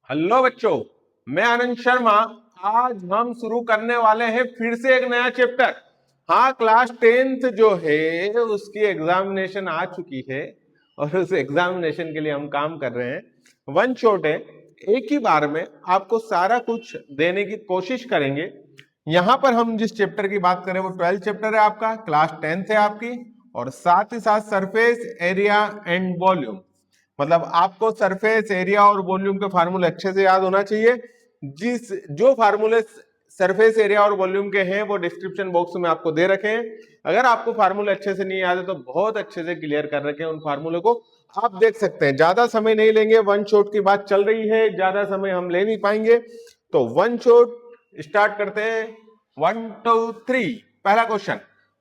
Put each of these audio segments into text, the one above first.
Hello बच्चों, मैं आनंद शर्मा। आज हम शुरू करने वाले हैं फिर से एक नया चैप्टर। हाँ, क्लास 10th जो है उसकी एग्जामिनेशन आ चुकी है और उस एग्जामिनेशन के लिए हम काम कर रहे हैं। वन शॉट है, एक ही बार में आपको सारा कुछ देने की कोशिश करेंगे। यहाँ पर हम जिस चैप्टर की बात करें वो 12th चैप्टर है आपका, क्लास 10th है आपकी, और साथ ही साथ सरफेस एरिया एंड वॉल्यूम। मतलब आपको सरफेस एरिया और वॉल्यूम के फार्मूले अच्छे से याद होना चाहिए। जो फार्मूले सरफेस एरिया और वॉल्यूम के हैं वो डिस्क्रिप्शन बॉक्स में आपको दे रखे हैं। अगर आपको फार्मूले अच्छे से नहीं याद है तो बहुत अच्छे से क्लियर कर रखे हैं उन फार्मूले को, आप देख सकते हैं। ज्यादा समय नहीं लेंगे, वन शॉट की बात चल रही है, ज्यादा समय हम ले नहीं पाएंगे, तो वन शॉट स्टार्ट करते हैं। 1 2 3। पहला question,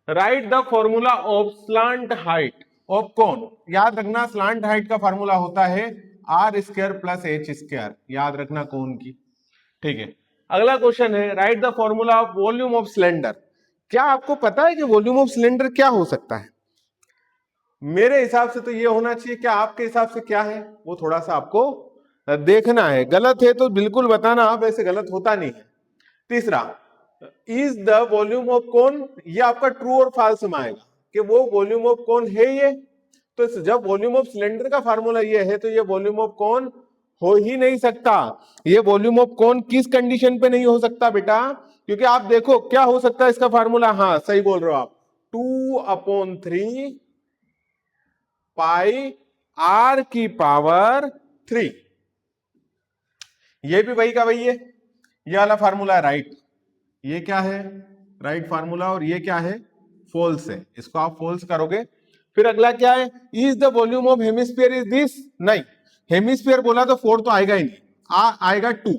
write the formula of slant height of cone. याद रखना, स्लांट हाइट का फार्मूला होता है r square plus h square, याद रखना कोन की। ठीक है, अगला क्वेश्चन है, write the formula of volume of cylinder. क्या आपको पता है कि वॉल्यूम ऑफ सिलेंडर क्या हो सकता है? मेरे हिसाब से तो ये होना चाहिए, क्या आपके हिसाब से क्या है? वो थोड़ा सा आपको देखना है, गलत है तो बिल्कुल बताना, वैसे गलत होता नहीं है। तीसरा, is the volume of cone, ये आपका ट्रू और फॉल्स में आएगा कि वो वॉल्यूम ऑफ कोन है ये। तो जब वॉल्यूम ऑफ सिलेंडर का फार्मूला ये है तो ये वॉल्यूम ऑफ कोन हो ही नहीं सकता। ये वॉल्यूम ऑफ कोन किस कंडीशन पे नहीं हो सकता बेटा? क्योंकि आप देखो क्या हो सकता है इसका फार्मूला। हाँ, सही बोल रहे हो आप, 2/3 पाई आर की पावर 3। ये भी वही का वही है, ये वाला फार्मूला है राइट। ये क्या है? Right formula. और ये क्या है? फॉल्स है। इसको आप फॉल्स करोगे। फिर अगला क्या है? Is the volume of hemisphere is this. नहीं, हेमिस्फीयर बोला तो 4 तो आएगा ही नहीं, आएगा 2।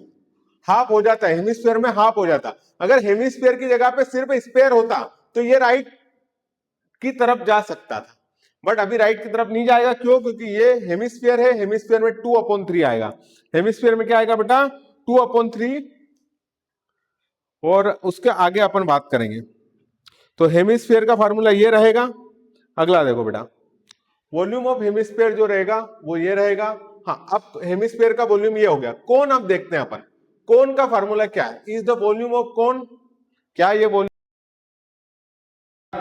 हाफ हो जाता है, हेमिस्फीयर में हाफ हो जाता। अगर हेमिस्फीयर की जगह पे सिर्फ स्पेयर होता तो ये राइट की तरफ जा सकता था, बट अभी राइट की तरफ नहीं जाएगा। क्यों? क्योंकि ये हेमिस्फीयर है, हेमिस्फीयर में 2/3 आएगा। हेमिस्फीयर में क्या आएगा बेटा? 2/3। और उसके आगे अपन बात करेंगे। तो हेमिस्फीयर का फार्मूला ये रहेगा। अगला देखो बेटा, वॉल्यूम ऑफ हेमिस्फीयर जो रहेगा वो ये रहेगा। हाँ, अब हेमिस्फीयर का वॉल्यूम ये हो गया। कौन अब देखते हैं अपन, कौन का फार्मूला क्या है? इज द वॉल्यूम ऑफ कौन, क्या ये वॉल्यूम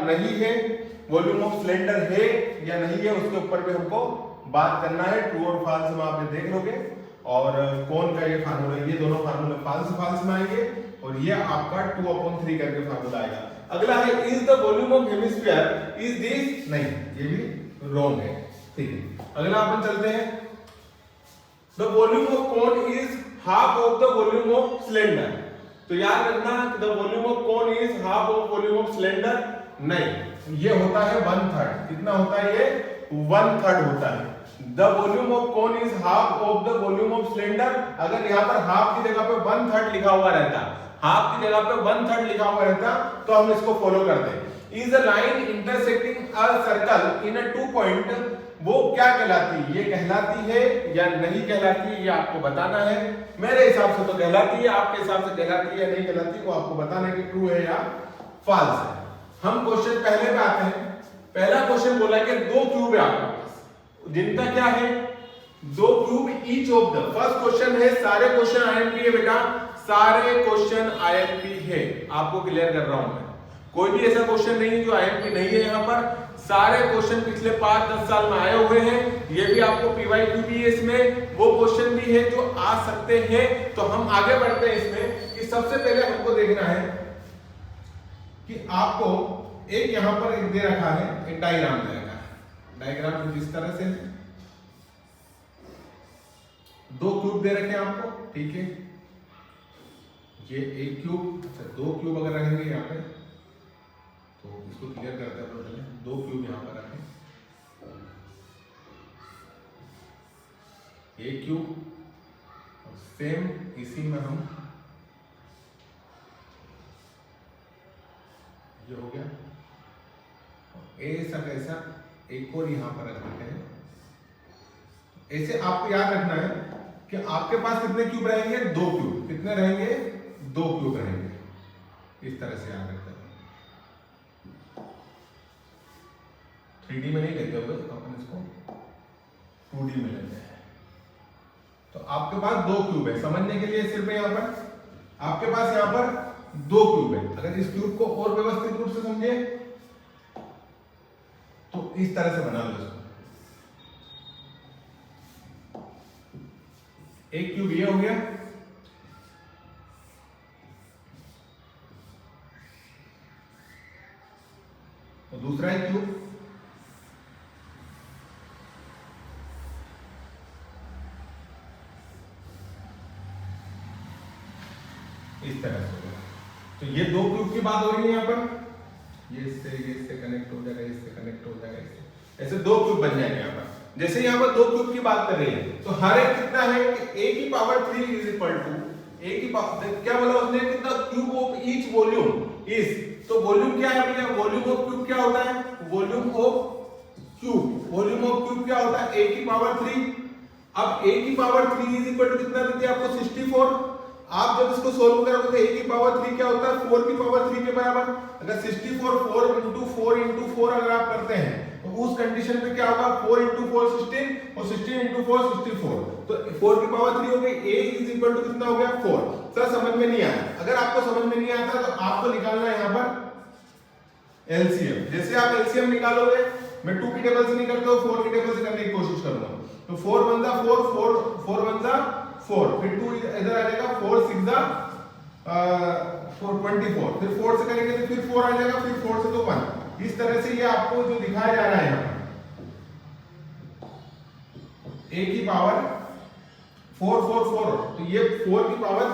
नहीं है, वॉल्यूम ऑफ सिलेंडर है या नहीं है, उसके ऊपर भी हमको बात करना है। ट्रू और फॉल्स में आप देख लोगे। और कौन का ये फार्मूला, ये दोनों फार्मूले फॉल्स फॉल्स में आएंगे और ये आपका 2/3 करके फार्मूला आएगा। अगला है, is the volume of hemisphere is this. नहीं, ये भी रॉन्ग है। ठीक है, अगला अपन चलते हैं। The volume of cone is half of the volume of cylinder. तो याद रखना, the volume of cone is half of volume of cylinder. नहीं, ये होता है 1/3। कितना होता है ये? 1/3 होता है। The volume of cone is half of the volume of cylinder. अगर यहाँ पर हाफ की जगह पे 1/3 लिखा हुआ रहता, हाफ की जगह पे 1/3 लिखा हुआ रहता, तो हम इसको फॉलो करते हैं। Is a line intersecting a circle in a 2 point, वो क्या कहलाती है? ये कहलाती है या नहीं कहलाती है, ये आपको बताना है। मेरे हिसाब से तो कहलाती है, आपके हिसाब से कहलाती है या नहीं कहलाती, वो आपको बताना है कि ट्रू है या फॉल्स है। हम क्वेश्चन पहले पे आते हैं। पहला क्वेश्चन बोला कि 2 क्यूब है आपके पास, जिनका क्या है? 2 cube each of the. First question है, सारे क्वेश्चन आईएमपी है बेटा, सारे क्वेश्चन आईएमपी है। आपको क्लियर कर रहा हूं मैं, कोई भी ऐसा क्वेश्चन नहीं है जो आईएमपी नहीं है। यहाँ पर सारे क्वेश्चन पिछले 5-10 साल में आए हुए हैं। ये भी आपको पीवाईक्यू भी है, इसमें वो क्वेश्चन भी है जो आ सकते हैं। तो हम आगे बढ़ते हैं इसमें कि सबसे पहले हमको देखना है कि आपको एक यहां पर एक दे रखा है, एक डायग्राम दे रखा है। डायग्राम कुछ इस तरह से, 2 क्यूब दे रखे हैं आपको, ठीक है। ये एक क्यूब, अच्छा 2 क्यूब अगर रहेंगे यहाँ पे तो इसको क्लियर करते हैं पहले। 2 क्यूब यहाँ पर रखें, एक क्यूब, और सेम इसी में हम, ये हो गया, ऐसा कैसा एक और यहां पर रख देते हैं। ऐसे आपको याद रखना है कि आपके पास कितने क्यूब रहेंगे? 2 क्यूब। कितने रहेंगे? 2 क्यूब रहेंगे। इस तरह से याद रखते हैं। 3D में नहीं लेते हुए अपन इसको 2D में लेते हैं। तो तो आपके पास 2 क्यूब है। समझने के लिए सिर्फ यहाँ पर आपके पास यहाँ पर 2 क्यूब है। अगर इस क्यूब को और व्यवस्थित रूप से समझे तो इस तरह से बना लो इसको। एक क्यूब ये हो गया, और दूसरा एक क्यूब इस तरह से होगा। तो ये 2 क्यूब की बात हो रही है यहाँ पर, ये इससे कनेक्ट हो जाएगा, इससे कनेक्ट हो जाएगा, इससे ऐसे 2 क्यूब बन जाएंगे यहाँ पर। जैसे यहाँ पर 2 क्यूब की बात कर रही है तो हर एक कितना है कि a की power 3 is equal to a की पावर, क्या बोला उसने, कितना cube of each volume is. तो वॉल्यूम क्या है भैया, वॉल्यूम ऑफ क्यूब क्या होता है, वॉल्यूम ऑफ क्यूब क्या होता है, a की पावर 3। अब a की पावर 3 इज इक्वल टू कितना देती है आपको 64। आप जब इसको सोल्व करोगे तो a की पावर 3 क्या होता है 4 की पावर 3 के बराबर। अगर 64 4 into 4 into 4 अगर आप करते हैं तो उस कंडीशन पे क्या होगा 4 into 4 16 और 16 into 4 64। तो 4 की पावर 3 हो गई, a इज इक्वल टू कितना हो गया 4। सर समझ में नहीं आया, अगर आपको समझ में नहीं आता तो आपको निकालना है यहाँ पर एलसीएम। जैसे आप एलसीएम निकालोगे, मैं 2 की टेबल से नहीं करता हूं, 4 की टेबल से करने की कोशिश करूंगा। तो 4 1 4 4 1 4, फिर 2 इधर आ जाएगा, 4 6 4 24, फिर 4 से करेंगे तो फिर 4 आ जाएगा, फिर 4 से तो 1। इस तरह से ये आपको जो दिखाया जा रहा है यहाँ a की पावर 4 4 4, तो ये 4 की पावर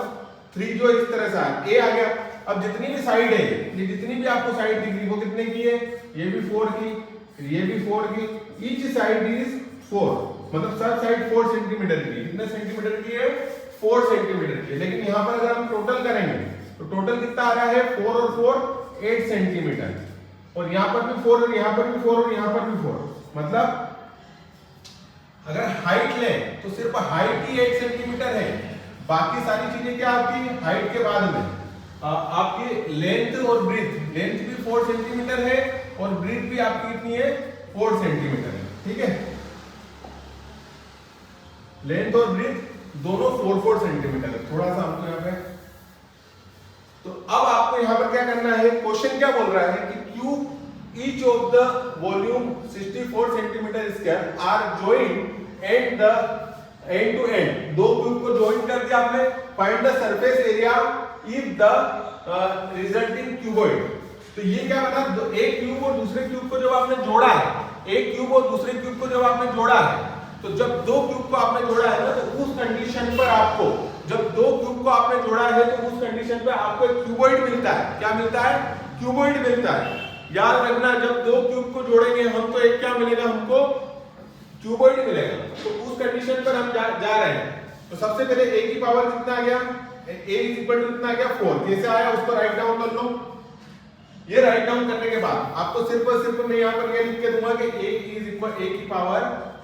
3 जो इस तरह से a आ गया। अब जितनी भी साइड है, ये जितनी भी आपको साइड दिख रही है वो कितने की है, ये भी 4 की, ये भी 4 की, ईच साइड इज 4, मतलब सब साइड 4 सेंटीमीटर की। कितने सेंटीमीटर की है 4 सेंटीमीटर की। लेकिन यहाँ पर अगर हम टोटल करेंगे तो टोटल कितना आ रहा है 4 और 4 8 सेंटीमीटर, और यहाँ पर भी 4 और यहाँ पर भी 4 और यहाँ पर भी 4। मतलब अगर हाइट लें तो सिर्फ हाइट ही 8 सेंटीमीटर है, बाकी सारी चीजें क्या आपकी हाइट के बाद में आपकी लेंथ और ब्रीथ, लेंथ भी 4 सेंटीमीटर है और ब्रीथ भी आपकी कितनी है 4 सेंटीमीटर है। ठीक है, लेंथ और ब्रीथ दोनों 4 सेंटीमीटर है। थोड़ा सा हमको यहाँ पे, तो अब आपको यहाँ पर क्या करना है, क्वेश्चन क्या बोल रहा है कि cube each of the volume 64 centimetre square are joint and the end to end. 2 cube को जॉइन कर दिया आपने, find the surface area if the resulting cuboid. तो ये क्या बना, एक क्यूब और दूसरे क्यूब को जब आपने जोड़ा है, एक क्यूब और दूसरे क्यूब को जब आपने जोड़ा है, तो जब 2 क्यूब को आपने जोड़ा है ना, तो उस कंडीशन पर आपको, जब 2 क्यूब को आपने जोड़ा है तो उस कंडीशन पे आपको एक क्यूबॉइड मिलता है। क्या मिलता है, क्यूबॉइड मिलता है। याद रखना, जब 2 क्यूब को जोड़ेंगे हम तो एक क्या मिलेगा, हमको क्यूबॉइड मिलेगा। तो उस कंडीशन पर हम जा रहे हैं। तो सबसे पहले a की पावर कितना आ गया, a इज इक्वल टू कितना आ गया 4। कैसे आया उसको राइट डाउन कर लो। ये राइट डाउन करने के बाद आपको सिर्फ और सिर्फ मैं यहाँ पर ये लिख के दूंगा कि a की पावर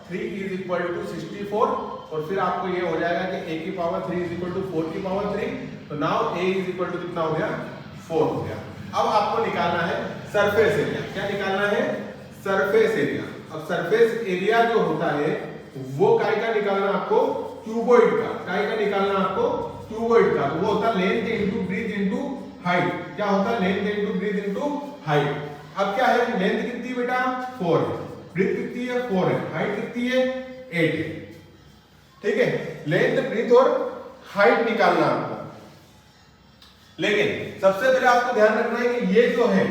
3 इज इक्वल टू 64, और फिर आपको ये हो जाएगा कि a की पावर 3 इज इक्वल टू 4 की पावर 3। तो now a is equal to कितना हो गया 4 हो गया। अब आपको निकालना है सरफेस एरिया। क्या निकालना है, सरफेस एरिया। अब सरफेस एरिया जो होता है वो काय का निकालना आपको, क्यूबॉइड का। काय का निकालना आपको, क्यूबॉइड का। तो वो होता है length into breadth into height. क्या होता है, length into breadth into height. अब क्या है, लेंथ कितनी बेटा 4 है, ब्रीथ कितनी है 4 है, हाइट कितनी है 8 है। ठीक है, लेंथ ब्रीथ और हाइट निकालना आपको। लेकिन सबसे पहले आपको ध्यान रखना है कि ये जो है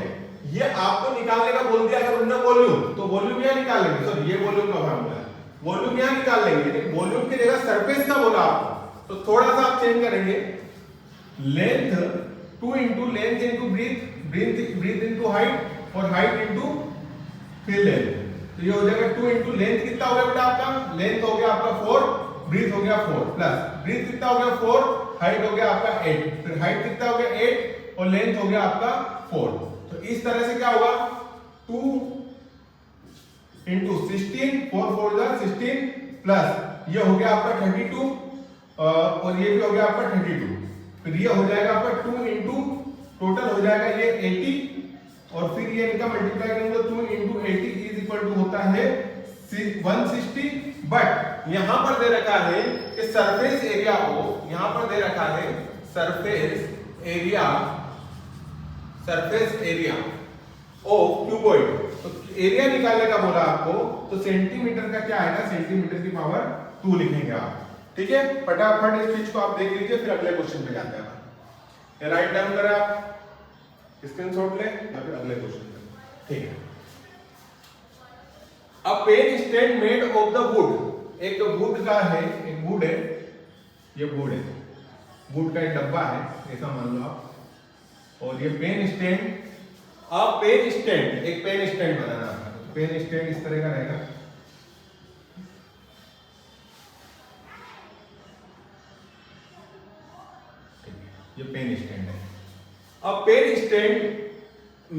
ये आपको निकालने का बोल दिया अगर उन्होंने वॉल्यूम, तो वॉल्यूम यहां निकाल लेंगे। सर ये वॉल्यूम का फार्मूला है, वॉल्यूम यहां निकाल लेंगे, लेकिन वॉल्यूम की जगह सरफेस का बोला आपको, तो थोड़ा सा आप चेंज करेंगे। Length 2 into length into breadth into height, और हाइट इंटू फिर लेंथ। तो ये हो जाएगा 2 इंटू लेंथ कितना हो गया बेटा आपका, लेंथ हो गया आपका 4, ब्रीथ हो गया 4, प्लस ब्रीथ कितना हो गया 4, हाइट हो गया आपका 8, फिर हाइट कितना हो गया 8 और लेंथ हो गया आपका 4। तो इस तरह से क्या होगा 2 इंटू 16, 4 4 16, प्लस ये हो गया आपका 32 और ये भी हो गया आपका 32। फिर ये हो जाएगा आपका 2 इंटू टोटल हो जाएगा ये 80, और फिर ये इनका मल्टीप्लाई करेंगे तो 2 इंटू 80 इज इक्वल टू होता है 160। बट यहां पर दे रखा है कि सरफेस एरिया हो, यहां पर दे रखा है सरफेस एरिया ऑफ क्यूबॉइड। तो एरिया निकालने का बोला आपको, तो सेंटीमीटर का क्या आएगा, सेंटीमीटर की पावर 2 लिखेंगे आप। ठीक है, फटाफट इस चीज को आप देख लीजिए, फिर अगले क्वेश्चन पे जाते हैं। राइट डाउन करें आप, स्क्रीनशॉट ले या फिर अगले क्वेश्चन पे। ठीक है, a pen stand made of the wood, एक वुड का है, एक वुड है, ये वुड है, वुड का एक डब्बा है ऐसा मान लो आप, और ये पेन स्टैंड, पेन स्टैंड, एक पेन स्टैंड बनाना है। तो पेन स्टैंड इस तरह का रहेगा, ये पेन स्टैंड है। A pen stand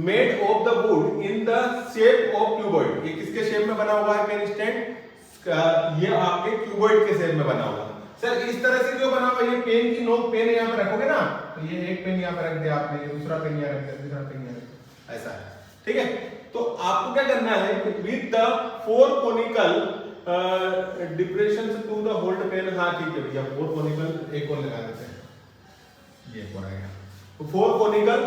made of the wood in the shape of cuboid, ये किसके शेप में बना हुआ है पेन स्टैंड, ये आपके क्यूबॉइड के शेप में बना हुआ है। सर इस तरह से क्यों बना हुआ, ये पेन की नोक पेन यहाँ पे रखोगे ना, तो ये एक पेन यहाँ पे रख दिया आपने, दूसरा पेन यहाँ रख दिया, तीसरा पेन यहाँ रख दिया, ऐसा है। ठीक है, तो आपको क्या करना है, with the 4 conical depression to the hold pen. हाँ ठीक है भैया, 4 कोनिकल एक और लगा देते हैं, ये हो रहेगा। तो 4 कोनिकल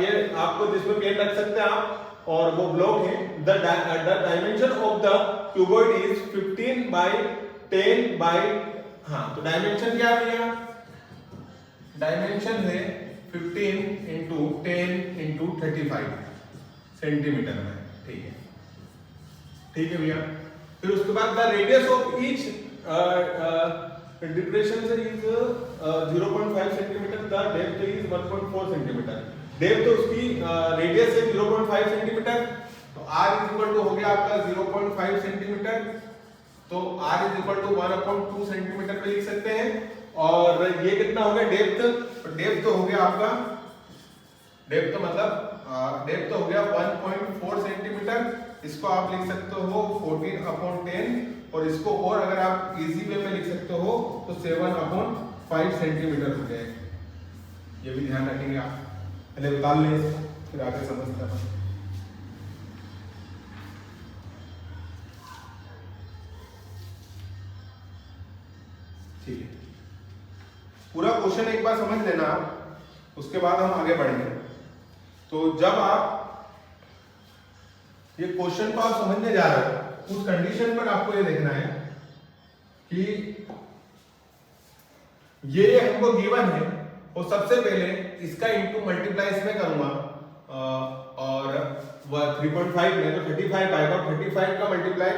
ये आपको जिसमें पेन रख सकते हैं आप, और वो ब्लॉक है। The dimension of the cuboid is 15 by 10 by, हाँ तो डायमेंशन क्या है भैया, डायमेंशन है 15 इंटू 10 इंटू 35 सेंटीमीटर में। ठीक है, ठीक है भैया। फिर उसके बाद the radius of each depression is 0.5 centimetre, the depth is 1.4 centimetre. Depth उसकी रेडियस है 0.5 सेंटीमीटर, तो r इज इक्वल टू हो गया आपका 0.5 सेंटीमीटर, तो r is equal to 1/2 centimetre पे लिख सकते हैं। और ये कितना हो गया डेप्थ, तो डेप्थ तो हो गया आपका, डेप्थ तो मतलब डेप्थ तो हो गया 1.4 सेंटीमीटर, इसको आप लिख सकते हो 14/10, और इसको और अगर आप इजी वे में लिख सकते हो तो 7/5 सेंटीमीटर हो गया। ये भी ध्यान रखेंगे आप, पहले उतार लें इसको, फिर आगे समझते हैं। ठीक है, पूरा क्वेश्चन एक बार समझ लेना आप, उसके बाद हम आगे बढ़ेंगे। तो जब आप ये क्वेश्चन को आप समझने जा रहे हो, उस कंडीशन पर आपको ये देखना है कि ये हमको गिवन है, और सबसे पहले इसका इंटू मल्टीप्लाई इसमें करूंगा, और 3.5 में तो 35 आएगा, 35 का मल्टीप्लाई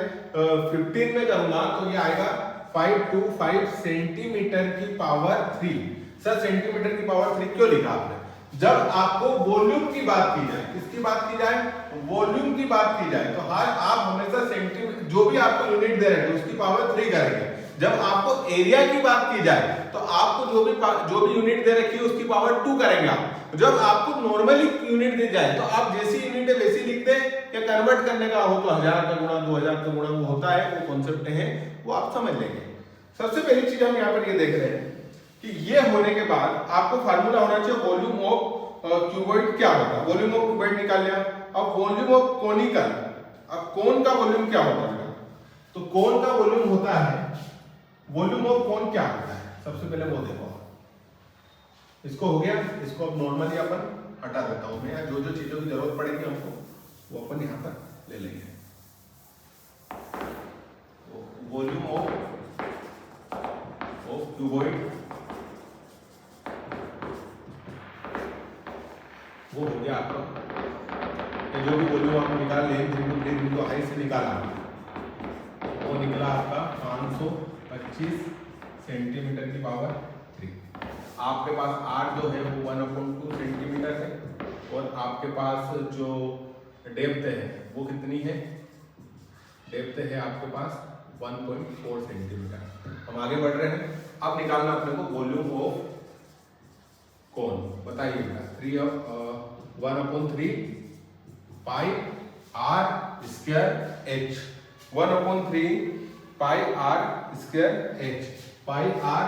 15 में करूंगा तो ये आएगा 525 सेंटीमीटर की पावर 3। सर सेंटीमीटर की पावर 3 क्यों लिखा आपने, जब आपको वॉल्यूम की बात की जाए, किसकी बात की जाए, वॉल्यूम की बात की जाए, तो हर आप हमेशा सेंटीमीटर, जो भी आपको यूनिट दे रहे हैं उसकी पावर 3 करेंगे। जब आपको एरिया की बात की जाए तो आपको जो भी यूनिट दे रखी है उसकी पावर 2 करेंगे आप। जब आपको नॉर्मली यूनिट दी जाए तो आप जैसी यूनिट है वैसी लिखते हैं, या कन्वर्ट करने का हो तो 1000 का गुणा 2000 का गुणा वो होता है, वो कॉन्सेप्ट है, वो आप समझ लेंगे। सबसे पहली चीज हम यहाँ पर ये देख रहे हैं कि ये होने के बाद आपको फार्मूला होना चाहिए वॉल्यूम ऑफ क्यूबॉइड क्या होता है। वॉल्यूम ऑफ क्यूबॉइड निकाल लिया, अब वॉल्यूम ऑफ कोनिकल, अब कोन का वॉल्यूम क्या होता है, तो कोन का वॉल्यूम होता है, वॉल्यूम ऑफ कोन क्या होता है, सबसे पहले वो देखो। इसको हो गया, इसको अब नॉर्मली अपन हटा देता हूं मैं, जो जो चीजों की जरूरत पड़ेगी हमको वो अपन यहां पर ले लेंगे। वॉल्यूम ऑफ क्यूबॉइड वो हो गया आपका, जो भी वॉल्यूम आपको निकाल लें हाइट से निकाला, वो निकला आपका 525 सेंटीमीटर की पावर 3। आपके पास r जो है वो 1/2 सेंटीमीटर है, और आपके पास जो डेप्थ है वो कितनी है, डेप्थ है आपके पास 1.4 सेंटीमीटर। हम आगे बढ़ रहे हैं, अब निकालना अपने को वॉल्यूम ऑफ कोन, बताइएगा 1/3 पाई r स्क्वायर h, 1/3 पाई r स्क्वायर h, पाई r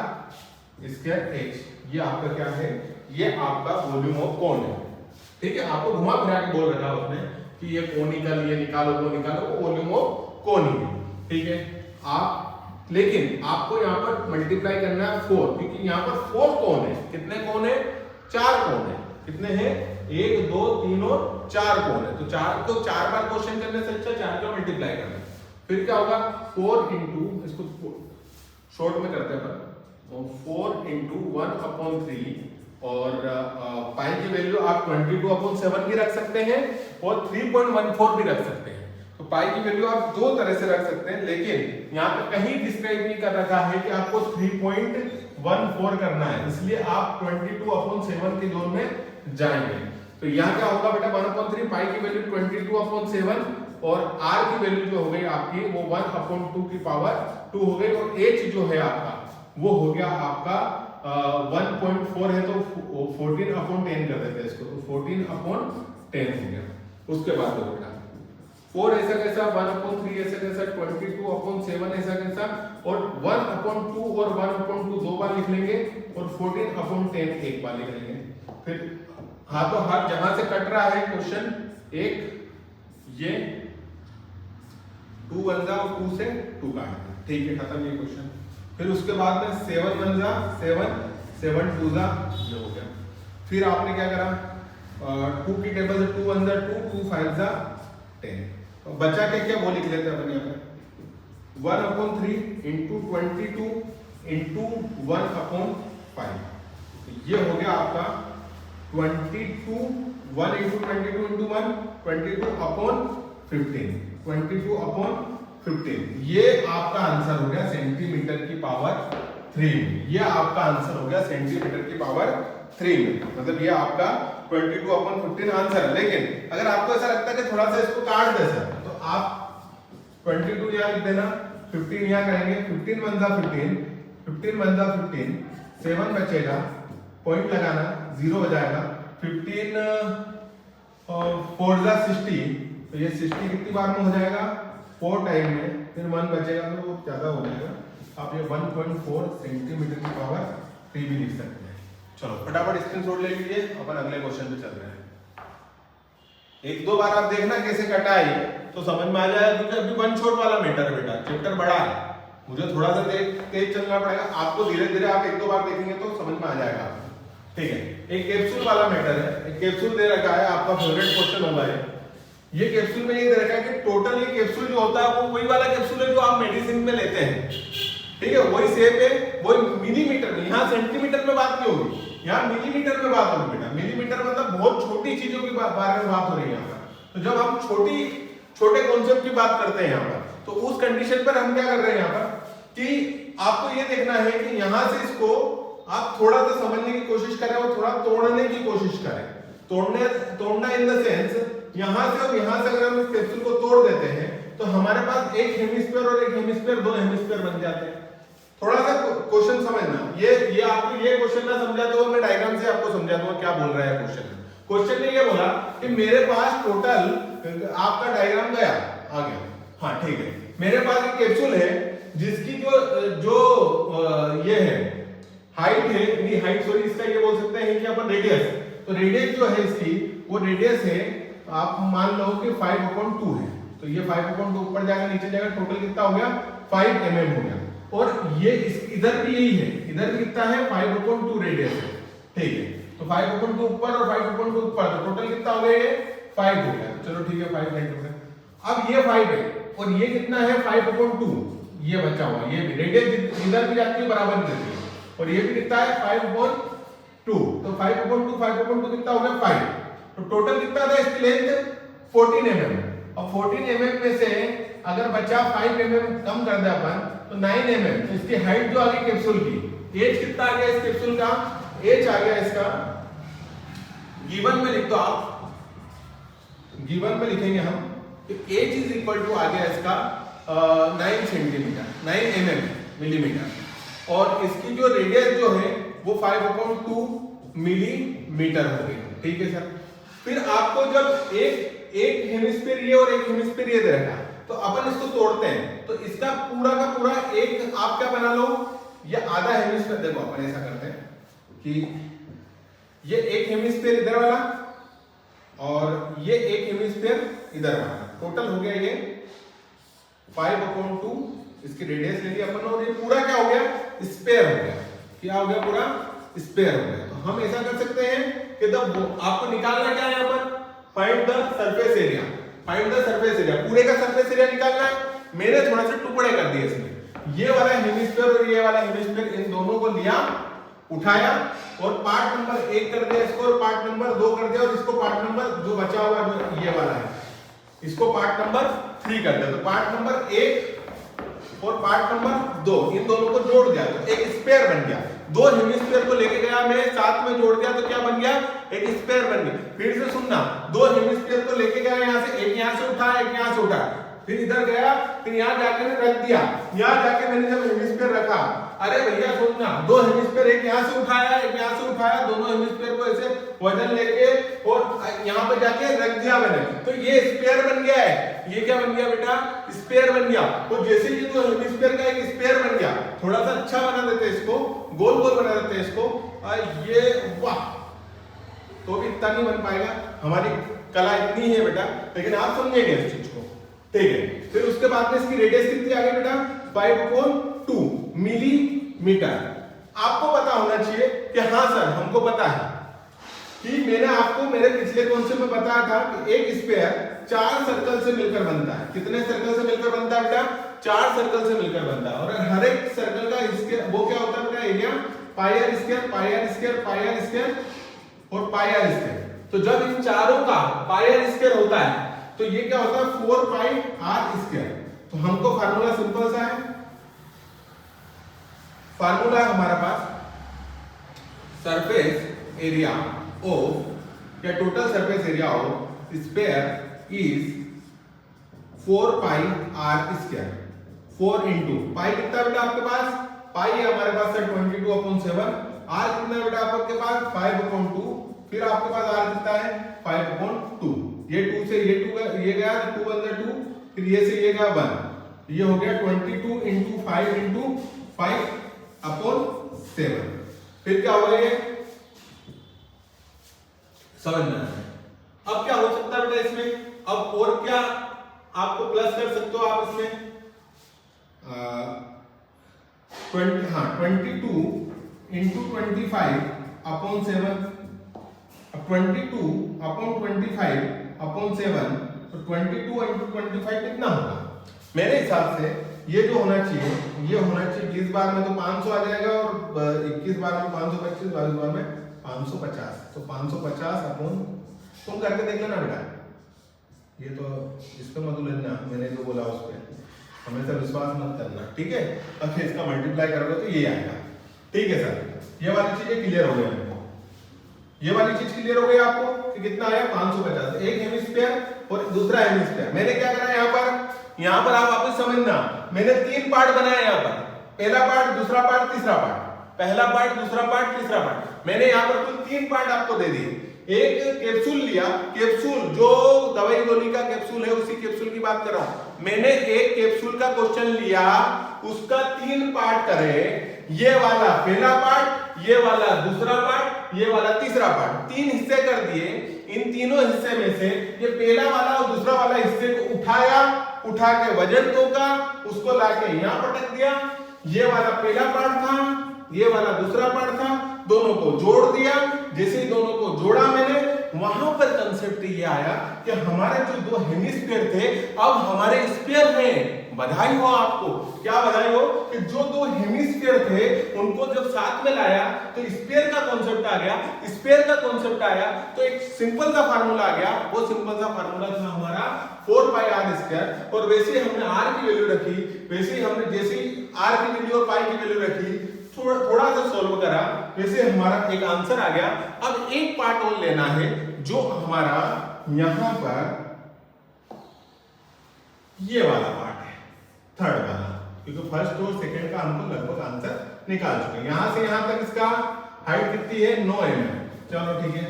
स्क्वायर h, ये आपका क्या है, ये आपका वॉल्यूम ऑफ कोन है। ठीक है, आपको घुमा फिरा के बोल रखा उसने कि ये कोनिकल, ये निकालो वो निकालो, वो वॉल्यूम ऑफ कोन ही है। ठीक है, आप लेकिन आपको यहाँ पर मल्टीप्लाई करना है 4, क्योंकि यहाँ पर 4 कोण है। कितने कोण है? 4 कोण है। कितने हैं? 1 2 3 और 4 कोण है। तो 4 को 4 बार क्वेश्चन करने से अच्छा 4 का मल्टीप्लाई करना है। फिर क्या होगा? 4 इंटू, इसको शॉर्ट में करते हैं अपन, 4 इंटू 1/3 और पाई की वैल्यू आप 22/7 भी रख सकते हैं और 3.14 भी रख सकते हैं। तो पाई की वैल्यू आप दो तरह से रख सकते हैं, लेकिन यहाँ पे कहीं डिस्क्राइब नहीं कर रखा है कि आपको 3.14 करना है, इसलिए आप 22/7 के जोन में जाएंगे। तो यहाँ क्या होगा बेटा? 1/3, पाई की वैल्यू 22/7 और r की वैल्यू जो हो गई आपकी वो 1/2 की पावर 2 हो गई, और h जो है आपका वो हो गया आपका 1.4 है, तो 14/10 कर देते हैं इसको, तो 14/10 हो गया। उसके बाद हो बेटा 4 ऐसा कैसा, 1/3 ऐसा कैसा, 22/7 ऐसा कैसा, और 1/2 और 1/2 दो बार लिख लेंगे और 14/10 एक बार लिख लेंगे। फिर हाथों हाथ जहां से कट रहा है क्वेश्चन, एक ये 2 1 और 2 से 2 काट दें, ठीक है, खत्म ये क्वेश्चन। फिर उसके बाद में 7 1 7 7 2 ये हो गया। फिर आपने क्या करा? 2 की टेबल से 2 1 2 2 5 10, तो बचा के क्या वो लिख लेते हैं अपन यहाँ पे 1/3 इंटू 22 इंटू 1/5, ये हो गया आपका 22, 1 इंटू 22 इंटू 1 22/15, 22/15, ये आपका आंसर हो गया सेंटीमीटर की पावर 3 में। ये आपका आंसर हो गया सेंटीमीटर की पावर 3 में, मतलब ये आपका 22/15 आंसर है। लेकिन अगर आपको ऐसा लगता है कि थोड़ा सा इसको काट दे सर, तो आप 22 यहाँ लिख देना, 15 यहाँ करेंगे, 15 1 15, 15 1 15, 7 बचेगा, पॉइंट लगाना, 0 हो जाएगा, 15 4 60, तो ये 60 कितनी बार में हो जाएगा? 4 टाइम में, फिर 1 बचेगा तो वो ज्यादा हो जाएगा। आप ये 1.4 सेंटीमीटर की पावर 3 भी लिख सकते हैं। चलो फटाफट स्क्रीनशॉट ले लीजिए, अपन अगले क्वेश्चन पे चल रहे हैं। एक दो बार आप देखना कैसे कटा है तो समझ में आ जाएगा, क्योंकि अभी वन शॉट वाला मैटर है बेटा, चैप्टर बड़ा है, मुझे थोड़ा सा तेज चलना पड़ेगा, आपको धीरे धीरे आप एक दो बार देखेंगे तो समझ में आ जाएगा आपको, ठीक है। एक कैप्सूल वाला मैटर है, एक कैप्सूल दे रखा है, आपका फेवरेट क्वेश्चन होगा ये कैप्सूल में ये दे रखा है कि टोटल ये कैप्सूल जो होता है वो वही वाला कैप्सूल है जो आप मेडिसिन में लेते हैं, ठीक है, वही शेप है, वही मिलीमीटर में, यहाँ सेंटीमीटर में बात नहीं होगी, यहाँ मिलीमीटर में बात होगी बेटा। मिलीमीटर मतलब बहुत छोटी चीजों के बारे में बात हो रही है यहाँ पर। तो जब हम छोटे कॉन्सेप्ट की बात करते हैं यहाँ पर, तो उस कंडीशन पर हम क्या कर रहे हैं यहाँ पर कि आपको ये देखना है कि यहाँ से इसको आप थोड़ा सा समझने की कोशिश करें और थोड़ा तोड़ने की कोशिश करें। तोड़ना इन द सेंस यहाँ से और यहाँ से अगर हम इस कैप्सूल को तोड़ देते हैं तो हमारे पास एक हेमिस्फीयर और एक हेमिस्फीयर, दो हेमिस्फीयर बन जाते हैं। थोड़ा सा क्वेश्चन समझना, ये आपको ये क्वेश्चन ना समझा तो मैं डायग्राम से आपको समझा दूंगा क्या बोल रहा है क्वेश्चन। क्वेश्चन ने ये बोला कि मेरे पास टोटल आपका डायग्राम गया आ गया, हाँ ठीक है, मेरे पास एक कैप्सूल है जिसकी जो ये है हाइट है, नहीं हाइट सॉरी, इसका ये बोल सकते हैं कि अपन रेडियस, तो रेडियस जो है इसकी वो रेडियस है, आप मान लो कि 5/2 है, तो ये 5/2 ऊपर जाएगा नीचे जाएगा, टोटल कितना हो गया 5 mm हो गया। और ये इधर भी यही है, इधर भी कितना है 5/2 रेडियस है, ठीक है, तो 5/2 ऊपर और 5/2 ऊपर, तो टोटल कितना हो गया ये 5 हो गया, चलो ठीक है 5 हो गया। अब ये 5 है और ये कितना है 5/2, ये बचा हुआ, ये भी रेडियस इधर भी जाती है बराबर देती है, और ये भी कितना है 5/2, तो 5/2 कितना हो गया 5, तो टोटल कितना था इसकी लेंथ 14 mm। अब 14 mm में से अगर बचा 5 mm कम कर दे अपन तो 9 mm, तो इसकी हाइट जो आ गई कैप्सूल की, एज कितना आ गया इस कैप्सूल का, एज आ गया इसका, गिवन में लिख दो आप, गिवन में लिखेंगे हम कि एज इज इक्वल टू आ गया इसका 9 सेंटीमीटर, 9 mm मिलीमीटर, और इसकी जो रेडियस जो है वो 5/2 मिलीमीटर हो गई, ठीक है सर। फिर आपको जब एक हेमिस्फीयर ये और एक हेमिस्फीयर ये दे रखा है तो अपन इसको तोड़ते हैं, तो इसका पूरा का पूरा एक आप क्या बना लो, ये आधा हेमिस्फीयर, देखो अपन ऐसा करते हैं कि ये एक हेमिस्फीयर इधर वाला और ये एक हेमिस्फीयर इधर वाला, टोटल हो गया ये 5/2 इसकी रेडियस ले ली अपन, और ये पूरा क्या हो गया, स्पेयर हो गया। क्या हो गया, पूरा स्पेयर हो गया। तो हम ऐसा कर सकते हैं कि जब आपको निकालना क्या है यहाँ पर, find the surface area, find the surface area, पूरे का सरफेस एरिया निकालना है। मैंने थोड़ा सा टुकड़े कर दिए इसमें, ये वाला हेमिस्फीयर और ये वाला हेमिस्फीयर, इन दोनों को लिया, उठाया और पार्ट नंबर 1 कर दिया इसको, और पार्ट नंबर 2 कर दिया, और इसको पार्ट नंबर जो बचा हुआ जो ये वाला है इसको पार्ट नंबर 3 कर दिया। तो पार्ट नंबर 1 और पार्ट नंबर 2 इन दोनों को जोड़ दिया तो एक स्पेयर बन गया। दो हेमिस्फीयर को लेके गया मैं, साथ में जोड़ दिया तो क्या बन गया, एक स्पेयर बन गया। फिर से सुनना, दो हेमिस्फीयर को लेके गया यहाँ से, एक यहाँ से उठा, एक यहाँ से उठा, फिर इधर गया, फिर यहाँ जाके मैंने रख दिया। यहाँ जाके मैंने जब हेमिस्फीयर रखा, अरे भैया सुनना, दो हेमिस्फीयर एक यहाँ से उठाया, एक यहाँ से उठाया, दोनों हेमिस्फीयर को ऐसे वजन लेके और यहाँ पे जाके रख दिया मैंने, तो ये स्पेयर बन गया है। ये क्या बन गया बेटा, स्पेयर बन गया। तो जैसे ये तो हेमिस्फीयर का एक स्पेयर बन गया, थोड़ा सा अच्छा बना देते हैं इसको, गोल गोल बना देते हैं इसको, ये वाह, तो भी इतना नहीं बन पाएगा, हमारी कला इतनी है बेटा, लेकिन आप समझेंगे इस चीज को, ठीक है। फिर उसके बाद में इसकी रेडियस कितनी आ गई बेटा, 5.2 मिलीमीटर। आपको पता होना चाहिए कि हाँ सर हमको पता है कि मैंने आपको मेरे पिछले कॉन्सेप्ट में बताया था कि एक स्फीयर 4 सर्कल से मिलकर बनता है। कितने सर्कल से मिलकर बनता है बेटा, 4 सर्कल से मिलकर बनता है। और हर एक सर्कल का स्क्वायर वो क्या होता है बेटा, area pi r square, pi r square, pi r square और पाई आर स्क्वायर। तो जब इन चारों का पाई आर स्क्वायर होता है तो ये क्या होता है, 4 पाई आर स्क्वायर। तो हमको फार्मूला सिंपल सा है, फार्मूला है हमारे पास, सरफेस एरिया ऑफ या total surface area of sphere is 4 pi r square. 4 into pi कितना बेटा आपके पास, पाई है हमारे पास 22/7, आर कितना बेटा आपके पास 5/2, फिर आपके पास आर कितना है 5/2। ये 2 से ये 2 ये गया 2 अंदर 2, फिर ये से ये गया 1, ये हो गया 22 इंटू 5 इंटू 5/7। फिर क्या होगा ये, समझना है। अब क्या हो सकता है बेटा इसमें, अब और क्या आपको प्लस कर सकते हो आप इसमें, 22 इंटू 25/7, 22/25/7, तो 22 इंटू 25 कितना होगा, मेरे हिसाब से ये जो होना चाहिए, ये होना चाहिए 20 बार में तो 500 आ जाएगा, और 21 बार में 525, 22 बार में 550, तो 550 अपन, तुम करके देख लेना बेटा, ये तो इसको मत लेना, मैंने जो बोला उस पर हमेशा विश्वास मत करना, ठीक है। अब फिर इसका मल्टीप्लाई करोगे तो ये आएगा, ठीक है सर। ये वाली चीजें क्लियर हो गई, ये वाली चीज क्लियर हो गई आपको कि कितना आया 550, एक हेमिस्फीयर और दूसरा हेमिस्फीयर। मैंने क्या करा यहाँ पर आप वापस समझना, मैंने 3 पार्ट बनाया यहाँ पर, पहला पार्ट, दूसरा पार्ट, तीसरा पार्ट, पहला पार्ट, दूसरा पार्ट, तीसरा पार्ट। मैंने यहाँ पर कुल 3 पार्ट आपको दे दिए। एक कैप्सूल लिया, कैप्सूल जो दवाई गोली का कैप्सूल है उसी कैप्सूल की बात कर रहा हूं। मैंने एक कैप्सूल का क्वेश्चन लिया, उसका 3 पार्ट करे, ये वाला पहला पार्ट, ये वाला दूसरा पार्ट, ये वाला तीसरा पार्ट, 3 हिस्से कर दिए। इन तीनों हिस्से में से ये पहला वाला और दूसरा वाला हिस्से को उठाया, उठा के वजन तोका, उसको लाके यहाँ पटक दिया। ये वाला पहला पार्ट था, ये वाला दूसरा पार्ट था, दोनों को जोड़ दिया। जैसे ही दोनों को जोड़ा मैंने, वहां पर कंसेप्ट ये आया कि हमारे जो 2 हेमिस्फीयर थे अब हमारे स्फीयर हैं। बधाई हो आपको, क्या बधाई हो कि जो 2 हेमिस्फीयर थे उनको जब साथ में लाया तो स्फीयर का कॉन्सेप्ट आ गया। स्फीयर का कॉन्सेप्ट आया तो एक सिंपल सा फार्मूला आ गया। वो सिंपल सा फार्मूला था हमारा 4 पाई आर स्क्वायर। और वैसे ही हमने आर की वैल्यू रखी, वैसे ही हमने जैसे ही आर की वैल्यू और पाई की वैल्यू रखी, थोड़ा सा सोल्व करा, वैसे हमारा एक आंसर आ गया। अब एक पार्ट और लेना है जो हमारा यहां पर ये वाला पार्ट है, थर्ड वाला, क्योंकि फर्स्ट और सेकंड का हमको लगभग आंसर निकाल चुके हैं। यहां से यहां तक इसका हाइट कितनी है 9 mm। चलो ठीक है,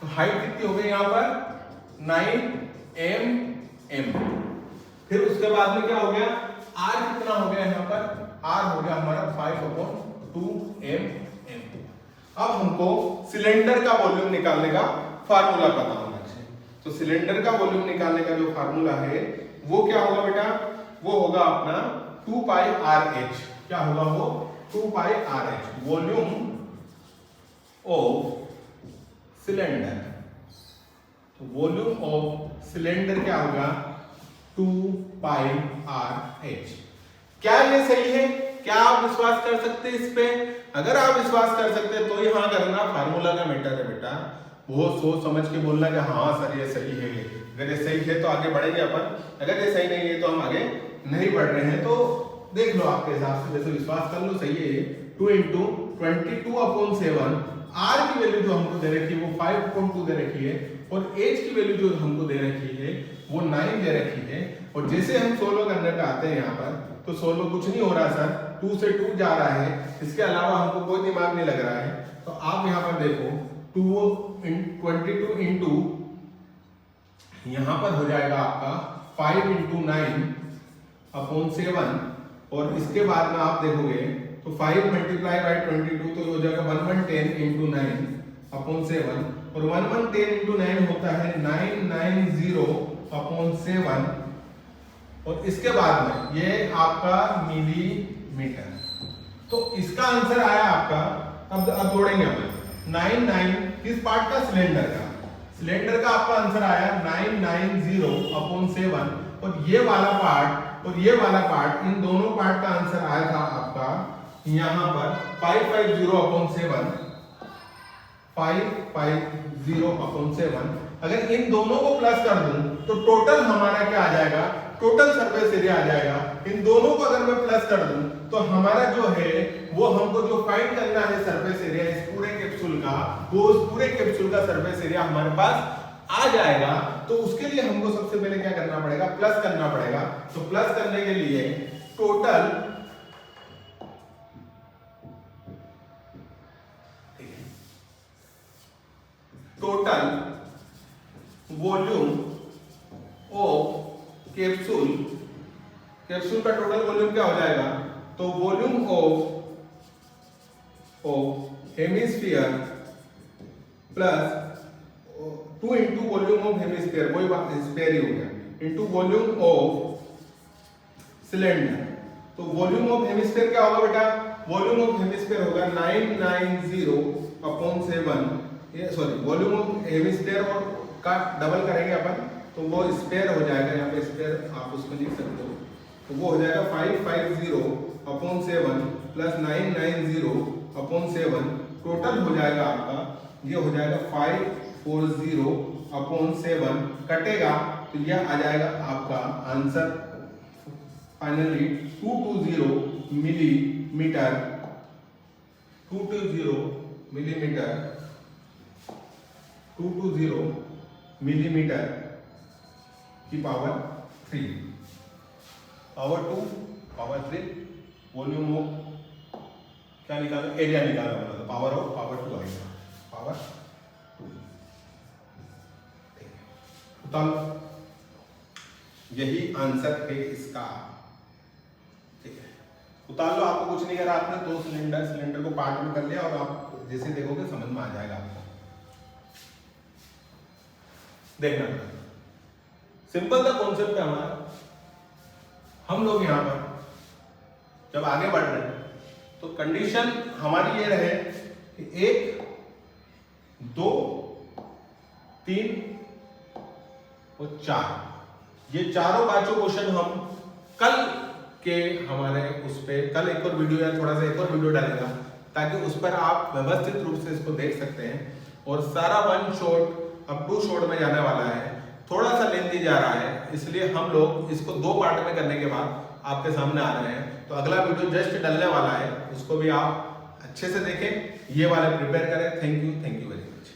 तो हाइट कितनी हो गई यहां पर 9 mm। फिर उसके बाद में क्या हो गया, आर कितना हो गया यहां पर, आर हो गया हमारा 5/2 mm। अब हमको सिलेंडर का वॉल्यूम निकालने का फार्मूला पता होना चाहिए। तो सिलेंडर का वॉल्यूम निकालने का जो फार्मूला है वो क्या होगा बेटा, वो होगा अपना 2 पाई आर एच, क्या होगा वो 2 pi r h, volume of cylinder. तो वॉल्यूम ऑफ सिलेंडर क्या होगा 2 पाई आर एच। क्या ये सही है? क्या आप विश्वास कर सकते हैं इस पे? अगर आप विश्वास कर सकते हैं तो यहाँ करना, फार्मूला का मैटर है बेटा, वो सोच समझ के बोलना कि हाँ सर ये सही है, अगर ये सही है तो आगे बढ़ेंगे अपन, अगर ये सही नहीं है तो हम आगे नहीं बढ़ रहे हैं। तो देख लो आपके हिसाब से, जैसे विश्वास कर लो सही है ये। 2 इंटू 22/7, आर की वैल्यू जो हमको दे रखी है वो 5.2 दे रखी है, और एच की वैल्यू जो हमको दे रखी है वो 9 दे रखी है। और जैसे हम सोल्व करने पे आते हैं यहाँ पर, तो सोल्व कुछ नहीं हो रहा सर, 2 से 2 जा रहा है, इसके अलावा हमको कोई दिमाग नहीं लग रहा है। तो आप यहाँ पर देखो 22 इंटू यहाँ पर हो जाएगा आपका 5 इंटू 9/7, और इसके बाद में आप देखोगे तो 5 मल्टीप्लाई बाई 22 तो हो जाएगा 1110 इंटू 9/7, और 1110 इंटू 9 होता है 990/7, और इसके बाद में ये आपका मिलीमीटर। तो इसका आंसर आया आपका, अब जोड़ेंगे अपन 99 किस पार्ट का, सिलेंडर का, सिलेंडर का आपका आंसर आया 990/7, और ये वाला पार्ट और ये वाला पार्ट, इन दोनों पार्ट का आंसर आया था आपका यहां पर 550/7, 550/7। अगर इन दोनों को प्लस कर दूं तो टोटल हमारा क्या आ जाएगा, टोटल सरफेस एरिया आ जाएगा। इन दोनों को अगर मैं प्लस कर दूं तो हमारा जो है वो हमको जो फाइंड करना है सरफेस एरिया इस पूरे कैप्सूल का, वो उस पूरे कैप्सूल का सरफेस एरिया हमारे पास आ जाएगा। तो उसके लिए हमको सबसे पहले क्या करना पड़ेगा, प्लस करना पड़ेगा। तो प्लस करने के लिए total volume of capsule, capsule का टोटल वॉल्यूम क्या हो जाएगा, तो volume of hemisphere plus 2 into volume of hemisphere, वही बात स्फीयर ही हो गया, इंटू वॉल्यूम ऑफ सिलेंडर। तो वॉल्यूम ऑफ हेमिस्फीयर क्या होगा बेटा, वॉल्यूम ऑफ हेमिस्फीयर होगा 990/7, ये सॉरी वॉल्यूम ऑफ हेमिस्फीयर और का डबल करेंगे अपन तो वो स्फीयर हो जाएगा, यहाँ पे स्फीयर आप उसमें लिख सकते हो, तो वो हो जाएगा 550/7 प्लस 990/7, टोटल हो जाएगा आपका, ये हो जाएगा 540/7, कटेगा तो यह आ जाएगा आपका answer finally 220 millimetre, 220 millimetre, 220 millimetre की power 3, power 2 power 3, volume of क्या निकाला, एरिया निकाला, मतलब पावर ऑफ पावर 2 आएगा, पावर 2। तो यही आंसर है इसका, ठीक है। उतार लो, आपको कुछ नहीं करा आपने, 2 सिलेंडर को पार्ट में कर लिया, और आप जैसे देखोगे समझ में आ जाएगा आपको। देखना सिंपल सा कॉन्सेप्ट है हमारा। हम लोग यहां पर जब आगे बढ़ रहे हैं तो कंडीशन हमारी ये रहे कि 1 2 3 और 4, ये चारों पांचों क्वेश्चन हम कल के हमारे उस पे कल एक और वीडियो या थोड़ा सा एक और वीडियो डालेगा, ताकि उस पर आप व्यवस्थित रूप से इसको देख सकते हैं। और सारा 1 शॉट अब 2 शॉट में जाने वाला है, थोड़ा सा लेंथी जा रहा है, इसलिए हम लोग इसको 2 पार्ट में करने के बाद आपके सामने आ रहे हैं। तो अगला वीडियो जस्ट डलने वाला है, उसको भी आप अच्छे से देखें, ये वाले प्रिपेयर करें। Thank you very much.